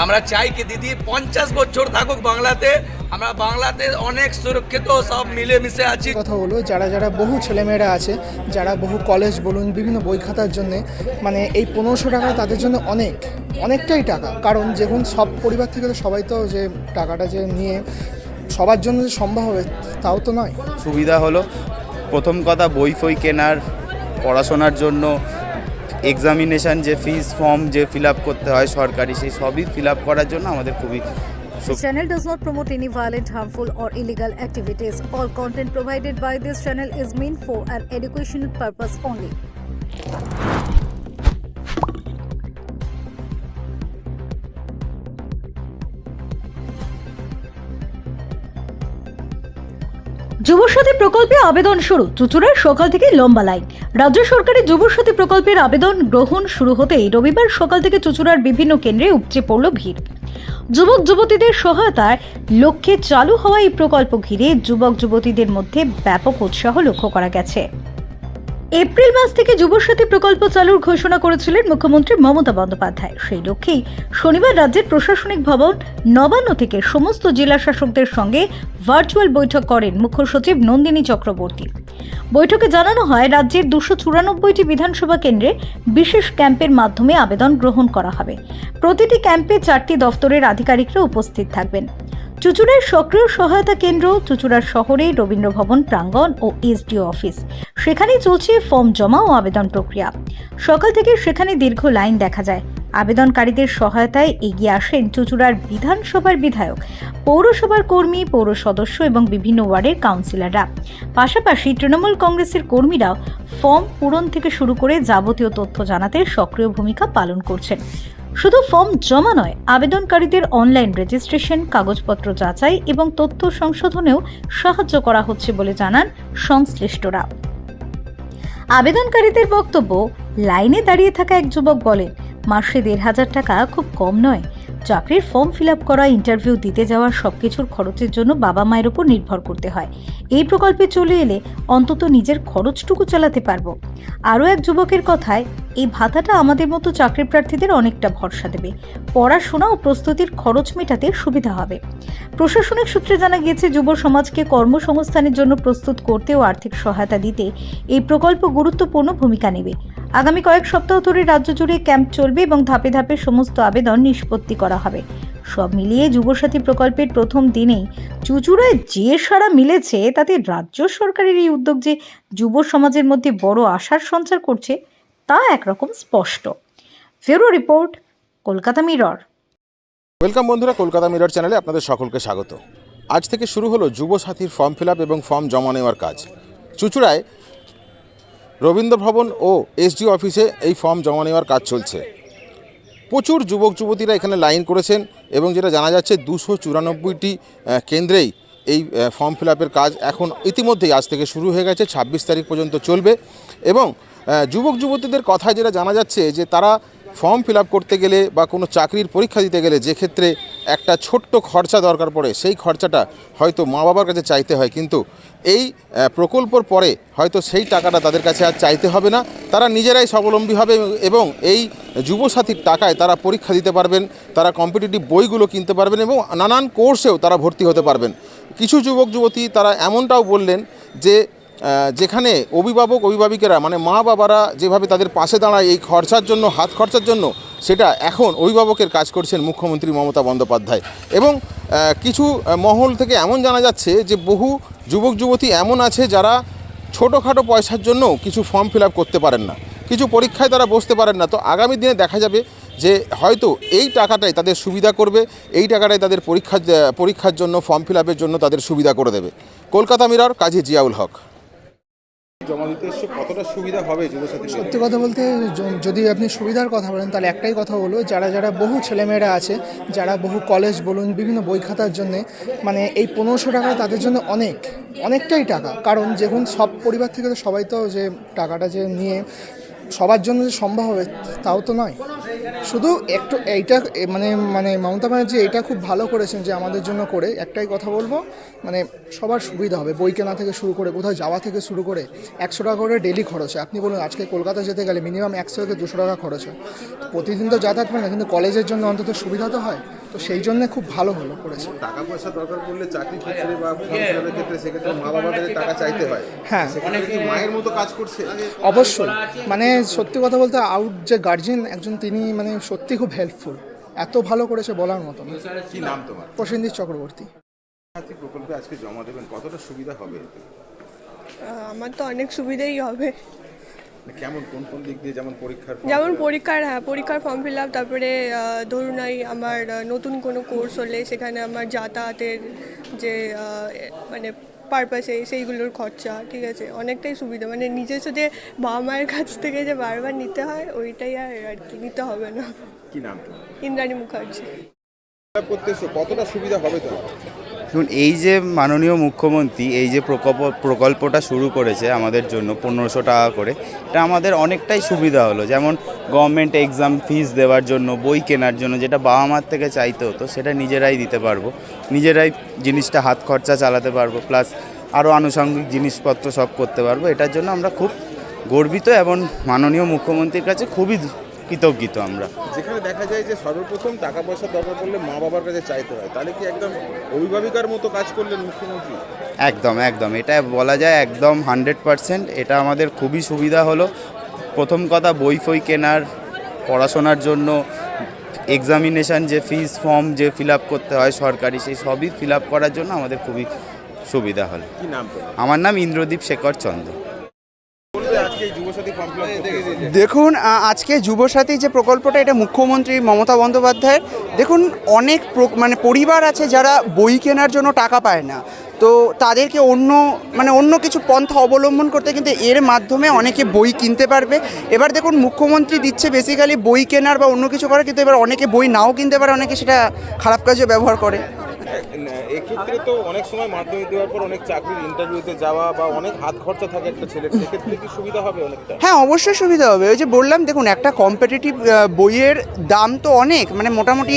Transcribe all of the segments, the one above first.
আমরা চাই কি দিদি 50 বছর থাকুক বাংলাতে, আমরা বাংলাতে অনেক সুরক্ষিত সব মিলেমিশে আছি। কথা হলো যারা যারা বহু ছেলেমেয়েরা আছে, যারা বহু কলেজ বলুন বিভিন্ন বই খাতার জন্য, মানে এই 1500 টাকা তাদের জন্য অনেকটাই টাকা। কারণ যেমন সব পরিবার থেকে তো সবাই তো যে টাকাটা যে নিয়ে সবার জন্য যে সম্ভব হবে তাও তো নয়। সুবিধা হলো প্রথম কথা বই ফই কেনার, পড়াশোনার জন্য এক্সামিনেশান যে ফিস ফর্ম যে ফিল আপ করতে হয় সরকারি, সেই সবই ফিল আপ করার জন্য আমাদের খুবই। This channel does not promote any violent, harmful, or illegal activities. All content provided by this channel is meant for an educational purpose only. Yuvasathi প্রকল্পে আবেদন শুরু, চুঁচুড়ার সকাল থেকে লম্বা লাইন। রাজ্য সরকারের যুবসাথী প্রকল্পের আবেদন গ্রহণ শুরু হতেই রবিবার সকাল থেকে চুঁচুড়ার বিভিন্ন কেন্দ্রে উপচে পড়ল ভিড়। যুবক যুবতীদের সহায়তার লক্ষ্যে চালু হওয়া এই প্রকল্প ঘিরে যুবক যুবতীদের মধ্যে ব্যাপক উৎসাহ লক্ষ্য করা গেছে। এপ্রিল মাস থেকে যুবসাথী প্রকল্প চালুর ঘোষণা করেছিলেন মুখ্যমন্ত্রী মমতা বন্দ্যোপাধ্যায়। সেই লক্ষ্যেই শনিবার রাজ্যের প্রশাসনিক ভবন নবান্ন থেকে সমস্ত জেলা শাসকদের সঙ্গে ভার্চুয়াল বৈঠক করেন মুখ্য সচিব নন্দিনী চক্রবর্তী। বৈঠকে জানানো হয় রাজ্যের 294টি বিধানসভা কেন্দ্রে বিশেষ ক্যাম্পের মাধ্যমে আবেদন গ্রহণ করা হবে। প্রতিটি ক্যাম্পে 4টি দফতরের আধিকারিকরা উপস্থিত থাকবেন। চুঁচুড়ার সক্রিয় সহায়তা কেন্দ্র চুঁচুড়ার শহরে রবীন্দ্র ভবন প্রাঙ্গণ ও এসডিও অফিস, সেখানেই চলছে ফর্ম জমা ও আবেদন প্রক্রিয়া। সকাল থেকে সেখানে দীর্ঘ লাইন দেখা যায়। আবেদনকারীদের সহায়তায় এগিয়ে আসেন চুঁচুড়ার বিধানসভার বিধায়ক, পৌরসভার কর্মী, পৌর সদস্য এবং বিভিন্ন ওয়ার্ডের কাউন্সিলররা। পাশাপাশি তৃণমূল কংগ্রেসের কর্মীরাও ফর্ম পূরণ থেকে শুরু করে যাবতীয় তথ্য জানাতে সক্রিয় ভূমিকা পালন করছেন। শুধু ফর্ম জমা নয়, আবেদনকারীদের অনলাইন রেজিস্ট্রেশন, কাগজপত্র যাচাই এবং তথ্য সংশোধনেও সাহায্য করা হচ্ছে বলে জানান সংশ্লিষ্টরা। আবেদনকারীদের বক্তব্য, লাইনে দাঁড়িয়ে থাকা এক যুবক বলেন, মাসে 1500 টাকা খুব কম নয়। চাকরির ফর্ম ফিল আপ করা, ইন্টারভিউ দিতে যাওয়ার সবকিছুর খরচের জন্য বাবা মায়ের উপর নির্ভর করতে হয়। এই প্রকল্পে চলে এলে অন্তত নিজের খরচটুকু চালাতে পারবো। আরও এক যুবকের কথায়, এই ভাতাটা আমাদের মতো চাকরি প্রার্থীদের অনেকটা ভরসা দেবে, পড়াশোনা ও প্রস্তুতির খরচ মেটাতে সুবিধা হবে। প্রশাসনিক সূত্রে জানা গিয়েছে, যুব সমাজকে কর্মসংস্থানের জন্য প্রস্তুত করতে ও আর্থিক সহায়তা দিতে এই প্রকল্প গুরুত্বপূর্ণ ভূমিকা নেবে। আগামী কয়েক সপ্তাহ ধরে রাজ্য জুড়ে ক্যাম্প চলবে এবং ধাপে ধাপে সমস্ত আবেদন নিষ্পত্তি করা হবে। সব মিলিয়ে যুবসাথী প্রকল্পের প্রথম দিনেই চুঁচুড়ায় যে সাড়া মিলেছে, তাতে রাজ্য সরকারের এই উদ্যোগ যে যুব সমাজের মধ্যে বড় আশার সঞ্চার করছে তা একরকম স্পষ্ট। Bureau report, Kolkata mirror. Welcome বন্ধুরা, কলকাতা মিরর চ্যানেলে আপনাদের সকলকে স্বাগত। আজ থেকে শুরু হলো যুবসাথীর ফর্ম ফিল আপ এবং ফর্ম জমা নেওয়ার কাজ। চুঁচুড়ায় রবীন্দ্র ভবন ও এসডিও অফিসে এই ফর্ম জমা নেওয়ার কাজ চলছে। প্রচুর যুবক যুবতীরা এখানে লাইন করেছেন এবং যেটা জানা যাচ্ছে 294টি কেন্দ্রেই এই ফর্ম ফিল আপের কাজ এখন ইতিমধ্যেই আজ থেকে শুরু হয়ে গেছে, 26 তারিখ পর্যন্ত চলবে। এবং যুবক যুবতীদের কথায় যেটা জানা যাচ্ছে যে তারা ফর্ম ফিল আপ করতে গেলে বা কোনো চাকরির পরীক্ষা দিতে গেলে যে ক্ষেত্রে একটা ছোট্ট খরচা দরকার পড়ে, সেই খরচাটা হয়তো মা বাবার কাছে চাইতে হয়, কিন্তু এই প্রকল্পর পরে হয়তো সেই টাকাটা তাদের কাছে আর চাইতে হবে না। তারা নিজেরাই স্বাবলম্বী হবে এবং এই যুবসাথীর টাকায় তারা পরীক্ষা দিতে পারবেন, তারা কম্পিটিটিভ বইগুলো কিনতে পারবেন এবং নানান কোর্সেও তারা ভর্তি হতে পারবেন। কিছু যুবক যুবতী তারা এমনটাও বললেন যে যেখানে অভিভাবিকেরা মানে মা বাবারা যেভাবে তাদের পাশে দাঁড়ায় এই খরচার জন্য, হাত খরচার জন্য, সেটা এখন অভিভাবকের কাজ করছেন মুখ্যমন্ত্রী মমতা বন্দ্যোপাধ্যায়। এবং কিছু মহল থেকে এমন জানা যাচ্ছে যে বহু যুবক যুবতী এমন আছে যারা ছোটোখাটো পয়সার জন্য কিছু ফর্ম ফিল আপ করতে পারেন না, কিছু পরীক্ষায় তারা বসতে পারেন না। তো আগামী দিনে দেখা যাবে যে হয়তো এই টাকাটাই তাদের সুবিধা করবে, এই টাকাটাই তাদের পরীক্ষার জন্য, ফর্ম ফিল আপের জন্য তাদের সুবিধা করে দেবে। কলকাতা মিরর, কাজী জিয়াউল হক। জমা দিতে এসে কতটা সুবিধা হবে যুবসাথী? সত্যি কথা বলতে যদি আপনি সুবিধার কথা বলেন তাহলে একটাই কথা হলো, যারা যারা বহু ছেলেমেয়েরা আছে, যারা বহু কলেজ বলুন বিভিন্ন বই খাতার জন্যে, মানে এই 1500 টাকা তাদের জন্য অনেকটাই টাকা। কারণ যেমন সব পরিবার থেকে তো সবাই তো যে টাকাটা যে নিয়ে সবার জন্য যে সম্ভব হবে তাও তো নয়। শুধু একটু এইটা মানে মমতা ব্যানার্জি এটা খুব ভালো করেছেন যে আমাদের জন্য করে একটাই কথা বলবো, মানে সবার সুবিধা হবে, বই কেনা থেকে শুরু করে কোথাও যাওয়া থেকে শুরু করে 100 টাকা করে ডেলি খরচ হয়। আপনি বলুন আজকে কলকাতা যেতে গেলে মিনিমাম 100 থেকে 200 টাকা খরচ হয়। প্রতিদিন তো যাতায়াত হয় না, কিন্তু কলেজের জন্য অন্তত সুবিধা তো হয়, তো সেই জন্য খুব ভালো হলো করেছে। টাকা পয়সা দরকার পড়লে চাকরি ক্ষেত্রে বা ফর্ম ফিলাপের ক্ষেত্রে সেক্ষেত্রে মা বাবাদের টাকা চাইতে হয়। হ্যাঁ, সেক্ষেত্রে কি মায়ের মতো কাজ করছে? অবশ্যই, মানে সত্যি কথা বলতে আউট যে গার্জিয়ান একজন, তিনি মানে সত্যি খুব হেল্পফুল, এত ভালো করেছে বলার মতো না। কি নাম তোমার? প্রসেনজিৎ চক্রবর্তী। সাথী প্রকল্পে আজকে জমা দেবেন, কতটা সুবিধা হবে? আমার তো অনেক সুবিধাই হবে, কেমন কোন কোন দিক দিয়ে? যেমন পরীক্ষার ফর্ম ফিল আপ, তারপরে ধরুন আমার নতুন কোনো কোর্স হলে সেখানে আমার যাতায়াতের যে মানে পারপাসে সেইগুলোর খরচা, ঠিক আছে, অনেকটাই সুবিধা। মানে নিজের সাথে বাবা মায়ের কাছ থেকে যে বারবার নিতে হয় ওইটাই আর কি নিতে হবে না। কি নাম তোমার? ইন্দ্রাণী মুখার্জি। করতেছো, কতটা সুবিধা হবে তোমার? দেখুন, এই যে মাননীয় মুখ্যমন্ত্রী এই যে প্রকল্পটা শুরু করেছে আমাদের জন্য 1500 টাকা করে, এটা আমাদের অনেকটাই সুবিধা হলো। যেমন গভর্নমেন্ট এক্সাম ফিস দেওয়ার জন্য, বই কেনার জন্য যেটা বাবা মার থেকে চাইতে হতো সেটা নিজেরাই দিতে পারবো, নিজেরাই জিনিসটা হাত খরচা চালাতে পারবো, প্লাস আরও আনুষঙ্গিক জিনিসপত্র সব করতে পারবো। এটার জন্য আমরা খুব গর্বিত এবং মাননীয় মুখ্যমন্ত্রীর কাছে খুবই কৃতজ্ঞ আমরা। যেখানে দেখা যায় যে সর্বপ্রথম টাকা পয়সা দরকার পড়লে মা বাবার কাছে চাইতে হয়, তাহলে কি একদম অভিভাবিকার মতো কাজ করলেন মুখ্যমন্ত্রী? একদম একদম, এটা বলা যায় একদম 100%। এটা আমাদের খুবই সুবিধা হলো। প্রথম কথা, বই ফই কেনার, পড়াশোনার জন্য এক্সামিনেশান যে ফিস ফর্ম যে ফিল আপ করতে হয় সরকারি, সেই সবই ফিল আপ করার জন্য আমাদের খুবই সুবিধা হলো। কি নাম তোমার? আমার নাম ইন্দ্রদীপ শেখর চন্দ্র। আজকে যুবসাথী ফর্ম ফিল আপ দেখুন, আজকে যুবসাথী যে প্রকল্পটা, এটা মুখ্যমন্ত্রী মমতা বন্দ্যোপাধ্যায়ের। দেখুন, অনেক মানে পরিবার আছে যারা বই কেনার জন্য টাকা পায় না, তো তাদেরকে অন্য কিছু পন্থা অবলম্বন করতে, কিন্তু এর মাধ্যমে অনেকে বই কিনতে পারবে। এবার দেখুন, মুখ্যমন্ত্রী দিচ্ছে বেসিক্যালি বই কেনার বা অন্য কিছু করার, কিন্তু এবার অনেকে বই নাও কিনতে পারে, অনেকে সেটা খারাপ কাজে ব্যবহার করে। এক্ষেত্রে তো অনেক সময় মাধ্যমিক দেওয়ার পর অনেক চাকরির ইন্টারভিউতে যাওয়া বা অনেক হাত খরচা থাকে একটা ছেলের, সেক্ষেত্রে কি সুবিধা হবে অনেকটা? হ্যাঁ, অবশ্যই সুবিধা হবে। ওই যে বললাম, দেখুন, একটা কম্পিটিটিভ বইয়ের দাম তো অনেক, মানে মোটামুটি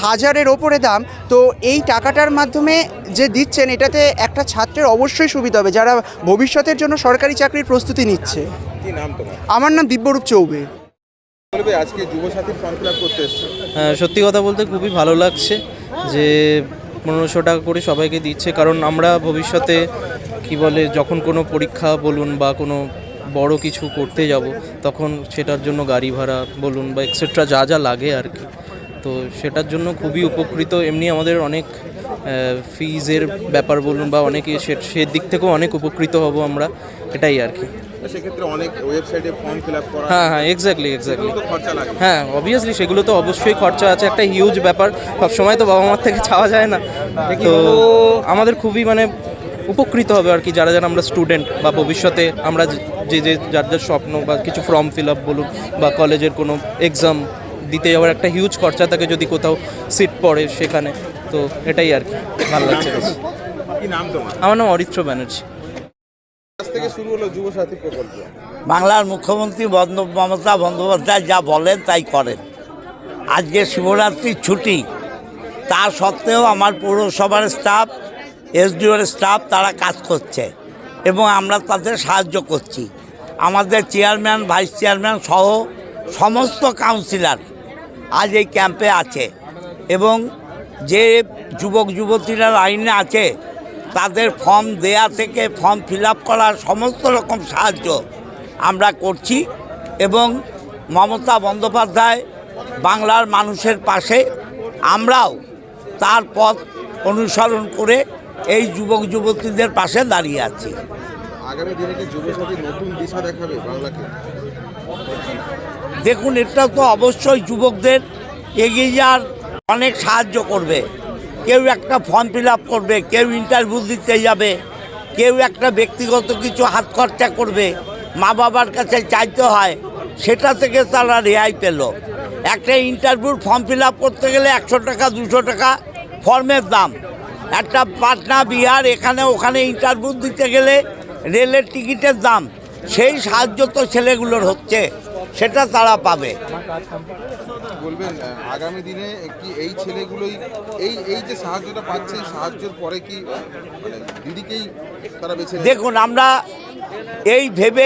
1000-এর ওপরে দাম। তো এই টাকাটার মাধ্যমে যে দিচ্ছেন, এটাতে একটা ছাত্রের অবশ্যই সুবিধা হবে যারা ভবিষ্যতের জন্য সরকারি চাকরির প্রস্তুতি নিচ্ছে। কি নাম তোমার? আমার নাম দিব্যরূপ চৌবে। বলবে আজকে যুবসাথীর ফর্ম ফিল আপ করতে এসছো? সত্যি কথা বলতে খুবই ভালো লাগছে যে 1500 টাকা করে সবাইকে দিচ্ছে, কারণ আমরা ভবিষ্যতে যখন কোনো পরীক্ষা বলুন বা কোনো বড় কিছু করতে যাব, তখন সেটার জন্য গাড়ি ভাড়া বলুন বা এক্সেট্রা যা যা লাগে আর কি, তো সেটার জন্য খুবই উপকৃত। এমনি আমাদের অনেক ফিজের ব্যাপার বলুন বা অনেকে সে দিক থেকেও অনেক উপকৃত হব আমরা, এটাই আর কি। সেক্ষেত্রে অনেক ওয়েবসাইটে ফর্ম ফিল আপ করা, হ্যাঁ, এক্স্যাক্টলি। তো খরচা লাগে। হ্যাঁ, অবভিয়াসলি সেগুলো তো অবশ্যই খরচা আছে, একটা হিউজ ব্যাপার, সবসময় তো বাবা মার থেকে চাওয়া যায় না, তো আমাদের খুবই উপকৃত হবে আর কি, যারা আমরা স্টুডেন্ট বা ভবিষ্যতে আমরা যার স্বপ্ন বা কিছু ফর্ম ফিল আপ বলুন বা কলেজের কোনো এক্সাম দিতে যাওয়ার একটা হিউজ খরচা থাকে যদি কোথাও সিট পড়ে সেখানে, তো এটাই আর কি ভালো লাগছে। কি নাম তোমার? আমার নাম অরিত্র ব্যানার্জি। আজ থেকে শুরু হলো যুবসাথী প্রকল্প। বাংলার মুখ্যমন্ত্রী মমতা বন্দ্যোপাধ্যায় যা বলেন তাই করেন। আজকে শিবরাত্রির ছুটি, তা সত্ত্বেও আমার পৌরসভার স্টাফ, এসডিওর স্টাফ তারা কাজ করছে এবং আমরা তাদের সাহায্য করছি। আমাদের চেয়ারম্যান, ভাইস চেয়ারম্যান সহ সমস্ত কাউন্সিলর আজ এই ক্যাম্পে আছে এবং যে যুবক যুবতীরা লাইনে আছে তাদের ফর্ম দেয়া থেকে ফর্ম ফিল আপ করার সমস্ত রকম সাহায্য আমরা করছি এবং মমতা বন্দ্যোপাধ্যায় বাংলার মানুষের পাশে, আমরাও তার পথ অনুসরণ করে এই যুবক যুবতীদের পাশে দাঁড়িয়ে আছি। আগামী দিনে কি যুবসাথী নতুন দিশা দেখাবে বাংলাকে? দেখুন, এটা তো অবশ্যই যুবকদের এগিয়ে যাওয়ার অনেক সাহায্য করবে। কেউ একটা ফর্ম ফিল আপ করবে, কেউ ইন্টারভিউ দিতে যাবে, কেউ একটা ব্যক্তিগত কিছু হাত খরচা করবে, মা বাবার কাছে চাইতে হয়, সেটা থেকে তারা রেহাই পেল। একটা ইন্টারভিউর ফর্ম ফিল আপ করতে গেলে 100 টাকা 200 টাকা ফর্মের দাম। একটা পাটনা, বিহার, এখানে ওখানে ইন্টারভিউ দিতে গেলে রেলের টিকিটের দাম। সেই সাহায্য তো ছেলেগুলোর হচ্ছে, সেটা তারা পাবে। বলবেন আগামী দিনে কি এই ছেলেগুলোই এই যে সাহায্যটা পাচ্ছে এই সাহায্যের পরে কি মানে দিদিকেই তারা বেছে নেবে? দেখুন, আমরা এই ভেবে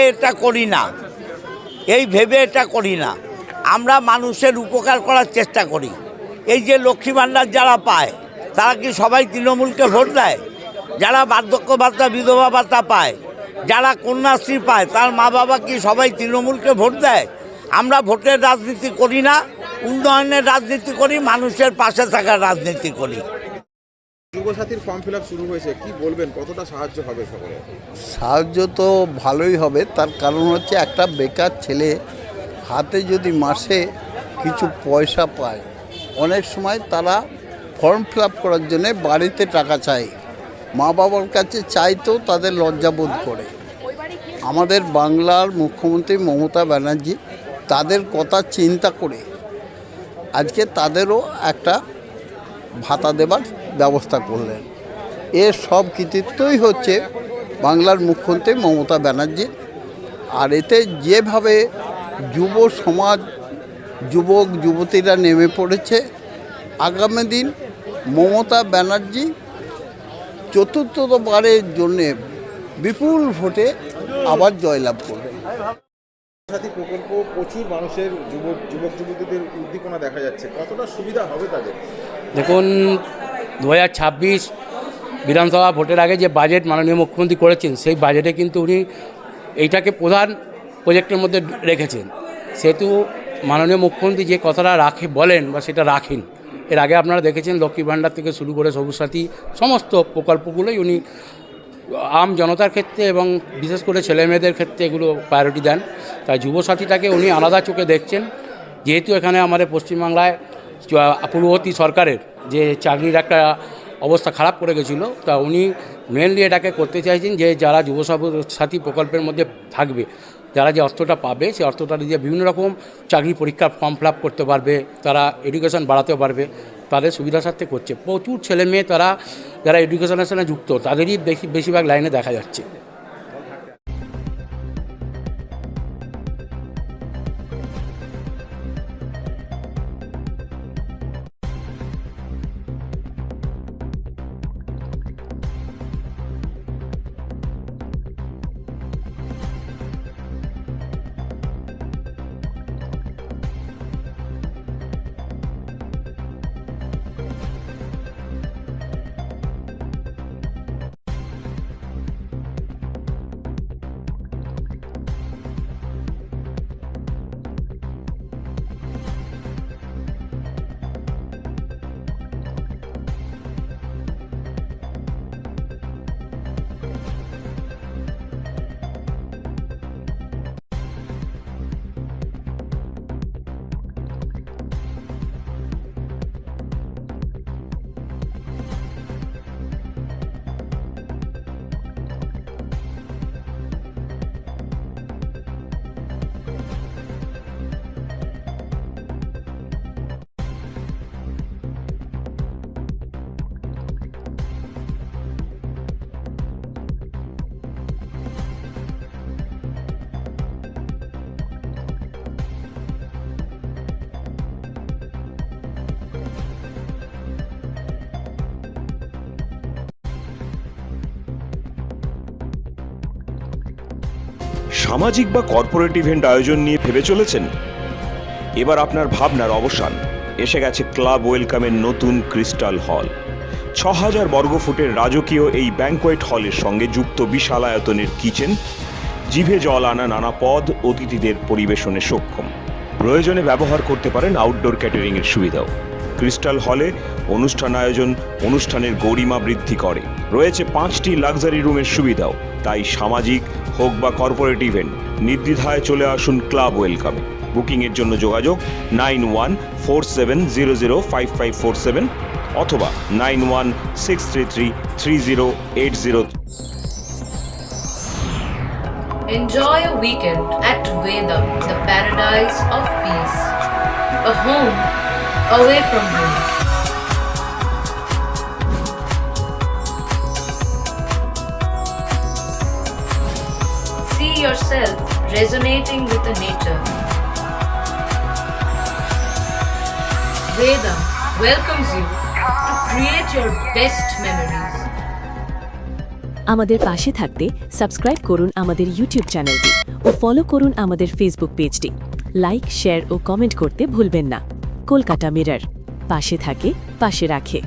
এটা করি না, আমরা মানুষের উপকার করার চেষ্টা করি। এই যে লক্ষ্মী ভাণ্ডার যারা পায় তারা কি সবাই তৃণমূলকে ভোট দেয়? যারা বার্ধক্য ভাতা বিধবা ভাতা পায়, যারা কন্যাশ্রী পায়, তার মা বাবা কি সবাই তৃণমূলকে ভোট দেয়? আমরা ভোটের রাজনীতি করি না, উন্নয়নের রাজনীতি করি, মানুষের পাশে থাকার রাজনীতি করি। যুবসাথীর ফর্ম ফিল আপ শুরু হয়েছে, কি বলবেন কতটা সাহায্য হবে সকলে? সাহায্য তো ভালোই হবে, তার কারণ হচ্ছে একটা বেকার ছেলে হাতে যদি মাসে কিছু পয়সা পায়, অনেক সময় তারা ফর্ম ফিল আপ করার জন্যে বাড়িতে টাকা চায়, মা বাবার কাছে চাইতেও তাদের লজ্জাবোধ করে। আমাদের বাংলার মুখ্যমন্ত্রী মমতা ব্যানার্জি তাদের কথা চিন্তা করে আজকে তাদেরও একটা ভাতা দেবার ব্যবস্থা করলেন। এর সব কৃতিত্বই হচ্ছে বাংলার মুখ্যমন্ত্রী মমতা ব্যানার্জি। আর এতে যেভাবে যুব সমাজ, যুবক যুবতীরা নেমে পড়েছে, আগামী দিন মমতা ব্যানার্জি চতুর্থবারের জন্যে বিপুল ভোটে আবার জয়লাভ করবেন। যুবসাথী প্রকল্প প্রচুর মানুষের যুবক যুবতীদের উদ্দীপনা দেখা যাচ্ছে, কতটা সুবিধা হবে তাদের? দেখুন, 2026 বিধানসভা ভোটের আগে যে বাজেট মাননীয় মুখ্যমন্ত্রী করেছেন, সেই বাজেটে কিন্তু উনি এইটাকে প্রধান প্রজেক্টের মধ্যে রেখেছেন। সেহেতু মাননীয় মুখ্যমন্ত্রী যে কথাটা বলেন বা সেটা রাখেন। এর আগে আপনারা দেখেছেন লক্ষ্মী ভাণ্ডার থেকে শুরু করে সবুজ সাথী সমস্ত প্রকল্পগুলোই উনি আম জনতার ক্ষেত্রে এবং বিশেষ করে ছেলেমেয়েদের ক্ষেত্রে এগুলো প্রায়োরিটি দেন। তাই যুবসাথীটাকে উনি আলাদা চোখে দেখছেন। যেহেতু এখানে আমাদের পশ্চিমবাংলায় পূর্ববর্তী সরকারের যে চাকরির একটা অবস্থা খারাপ করে গেছিলো, তা উনি মেনলি এটাকে করতে চাইছেন যে যারা যুবসাথী প্রকল্পের মধ্যে থাকবে, যারা যে অর্থটা পাবে সেই অর্থটা দিয়ে বিভিন্ন রকম চাকরি পরীক্ষার ফর্ম ফিল আপ করতে পারবে, তারা এডুকেশন বাড়াতে পারবে, তাদের সুবিধার সাথে করছে। প্রচুর ছেলে মেয়ে তারা যারা এডুকেশনের সাথে যুক্ত তাদেরই বেশিরভাগ লাইনে দেখা যাচ্ছে। সামাজিক বা কর্পোরেট ইভেন্ট আয়োজন নিয়ে ভেবে চলেছেন? এবার আপনার ভাবনার অবসান। এসে গেছে ক্লাব ওয়েলকামের নতুন ক্রিস্টাল হল। 6000 বর্গফুটের রাজকীয় এই ব্যাংকোয়েট হলের সঙ্গে যুক্ত বিশাল আয়তনের কিচেন, জিভে জল আনা নানা পদ অতিথিদের পরিবেশনে সক্ষম। প্রয়োজনে ব্যবহার করতে পারেন আউটডোর ক্যাটারিংয়ের সুবিধাও। ক্রিস্টাল হলে অনুষ্ঠান আয়োজন অনুষ্ঠানের গরিমা বৃদ্ধি করে। রয়েছে 5টি লাক্সারি রুমের সুবিধাও। তাই সামাজিক হোক বা কর্পোরেট ইভেন্ট নির্দ্বিধায় চলে আসুন ক্লাব ওয়েলকামে। বুকিংয়ের জন্য যোগাযোগ 9147005547 অথবা 9163333080। Enjoy a weekend at Vedam, the paradise of peace. A home away from home. See yourself resonating with the nature. Vedam welcomes you to create your best memories. আমাদের পাশে থাকতে সাবস্ক্রাইব করুন আমাদের ইউটিউব চ্যানেলটি ও ফলো করুন আমাদের Facebook পেজটি। Like, share ও comment করতে ভুলবেন না। কলকাতা মিরর, পাশে থাকে, পাশে রাখে।